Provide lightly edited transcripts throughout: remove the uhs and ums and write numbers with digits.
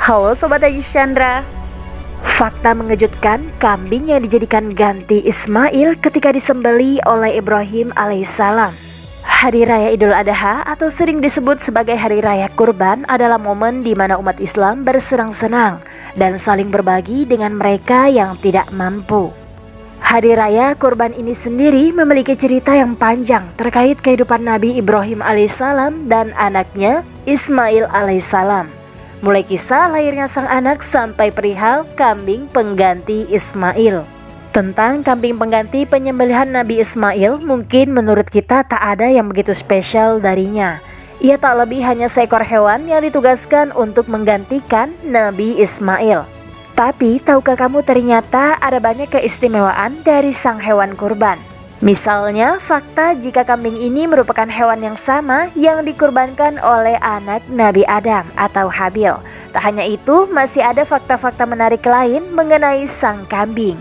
Halo Sobat Haji Chandra. Fakta mengejutkan, kambing yang dijadikan ganti Ismail ketika disembelih oleh Ibrahim alaihissalam. Hari Raya Idul Adha atau sering disebut sebagai Hari Raya Kurban adalah momen di mana umat Islam bersenang-senang dan saling berbagi dengan mereka yang tidak mampu. Hari Raya Kurban ini sendiri memiliki cerita yang panjang terkait kehidupan Nabi Ibrahim alaihissalam dan anaknya Ismail alaihissalam. Mulai kisah lahirnya sang anak sampai perihal kambing pengganti Ismail. Tentang kambing pengganti penyembelihan Nabi Ismail, mungkin menurut kita tak ada yang begitu spesial darinya. Ia tak lebih hanya seekor hewan yang ditugaskan untuk menggantikan Nabi Ismail. Tapi tahukah kamu ternyata ada banyak keistimewaan dari sang hewan kurban. Misalnya, fakta jika kambing ini merupakan hewan yang sama yang dikurbankan oleh anak Nabi Adam atau Habil. Tak hanya itu, masih ada fakta-fakta menarik lain mengenai sang kambing.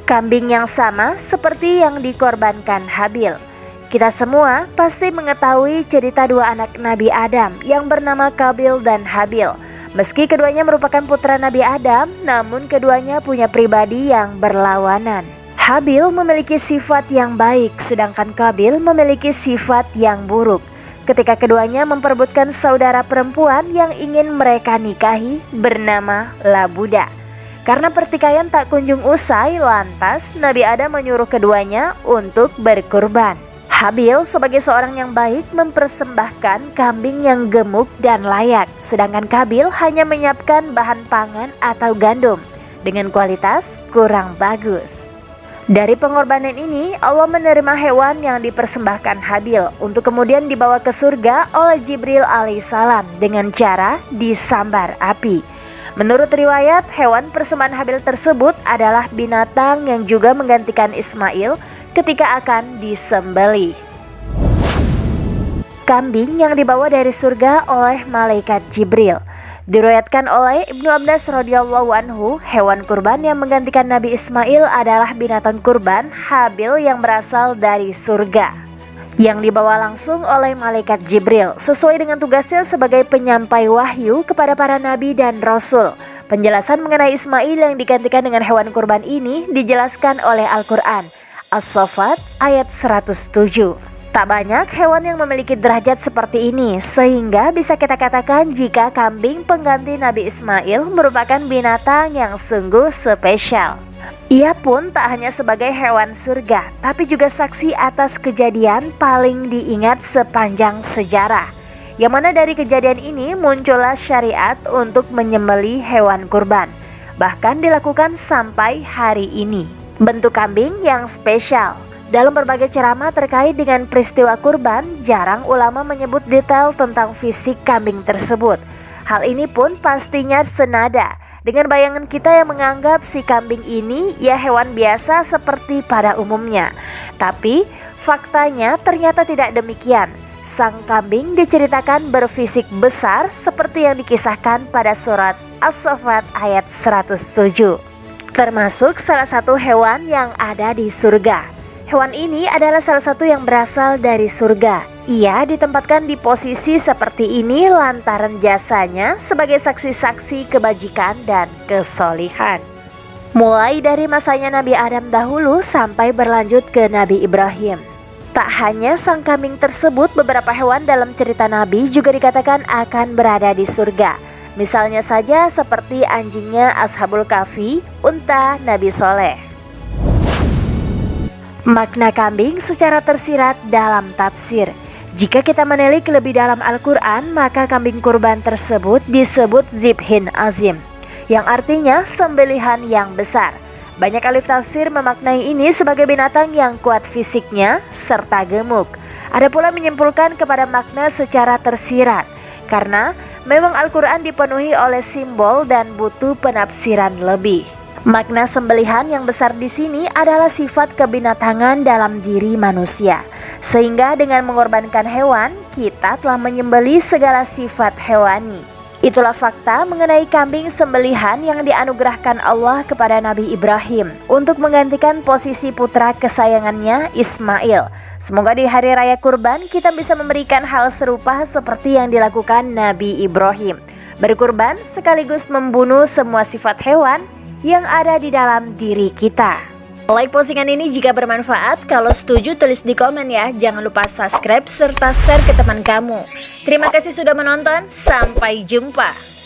Kambing yang sama seperti yang dikorbankan Habil. Kita semua pasti mengetahui cerita dua anak Nabi Adam yang bernama Qabil dan Habil. Meski keduanya merupakan putra Nabi Adam, namun keduanya punya pribadi yang berlawanan. Habil memiliki sifat yang baik, sedangkan Qabil memiliki sifat yang buruk. Ketika keduanya memperebutkan saudara perempuan yang ingin mereka nikahi bernama Labuda. Karena pertikaian tak kunjung usai, lantas Nabi Adam menyuruh keduanya untuk berkurban. Habil sebagai seorang yang baik mempersembahkan kambing yang gemuk dan layak, sedangkan Qabil hanya menyiapkan bahan pangan atau gandum dengan kualitas kurang bagus. Dari pengorbanan ini, Allah menerima hewan yang dipersembahkan Habil untuk kemudian dibawa ke surga oleh Jibril alaihissalam dengan cara disambar api. Menurut riwayat, hewan persembahan Habil tersebut adalah binatang yang juga menggantikan Ismail ketika akan disembelih. Kambing yang dibawa dari surga oleh malaikat Jibril. Diriwayatkan oleh Ibnu Abbas radhiyallahu anhu, hewan kurban yang menggantikan Nabi Ismail adalah binatang kurban Habil yang berasal dari surga, yang dibawa langsung oleh malaikat Jibril sesuai dengan tugasnya sebagai penyampai wahyu kepada para nabi dan rasul. Penjelasan mengenai Ismail yang digantikan dengan hewan kurban ini dijelaskan oleh Al-Quran, As-Saffat ayat 107. Tak banyak hewan yang memiliki derajat seperti ini, sehingga bisa kita katakan jika kambing pengganti Nabi Ismail merupakan binatang yang sungguh spesial. Ia pun tak hanya sebagai hewan surga, tapi juga saksi atas kejadian paling diingat sepanjang sejarah. Yang mana dari kejadian ini muncullah syariat untuk menyembelih hewan kurban. Bahkan dilakukan sampai hari ini. Bentuk kambing yang spesial. Dalam berbagai ceramah terkait dengan peristiwa kurban, jarang ulama menyebut detail tentang fisik kambing tersebut. Hal ini pun pastinya senada dengan bayangan kita yang menganggap si kambing ini ya hewan biasa seperti pada umumnya. Tapi faktanya ternyata tidak demikian. Sang kambing diceritakan berfisik besar seperti yang dikisahkan pada surat As-Saffat ayat 107. Termasuk salah satu hewan yang ada di surga. Hewan ini adalah salah satu yang berasal dari surga. Ia ditempatkan di posisi seperti ini lantaran jasanya sebagai saksi-saksi kebajikan dan kesolihan. Mulai dari masanya Nabi Adam dahulu sampai berlanjut ke Nabi Ibrahim. Tak hanya sang kambing tersebut, beberapa hewan dalam cerita Nabi juga dikatakan akan berada di surga. Misalnya saja seperti anjingnya Ashabul Kahfi, unta Nabi Soleh. Makna kambing secara tersirat dalam tafsir. Jika kita menilik lebih dalam Al-Quran, maka kambing kurban tersebut disebut Zibhin Azim, yang artinya sembelihan yang besar. Banyak ahli tafsir memaknai ini sebagai binatang yang kuat fisiknya serta gemuk. Ada pula menyimpulkan kepada makna secara tersirat, karena memang Al-Quran dipenuhi oleh simbol dan butuh penafsiran lebih. Makna sembelihan yang besar di sini adalah sifat kebinatangan dalam diri manusia. Sehingga dengan mengorbankan hewan, kita telah menyembelih segala sifat hewani. Itulah fakta mengenai kambing sembelihan yang dianugerahkan Allah kepada Nabi Ibrahim untuk menggantikan posisi putra kesayangannya Ismail. Semoga di hari raya kurban kita bisa memberikan hal serupa seperti yang dilakukan Nabi Ibrahim. Berkurban sekaligus membunuh semua sifat hewan yang ada di dalam diri kita. Like postingan ini jika bermanfaat. Kalau setuju tulis di komen ya. Jangan lupa subscribe serta share ke teman kamu. Terima kasih sudah menonton. Sampai jumpa.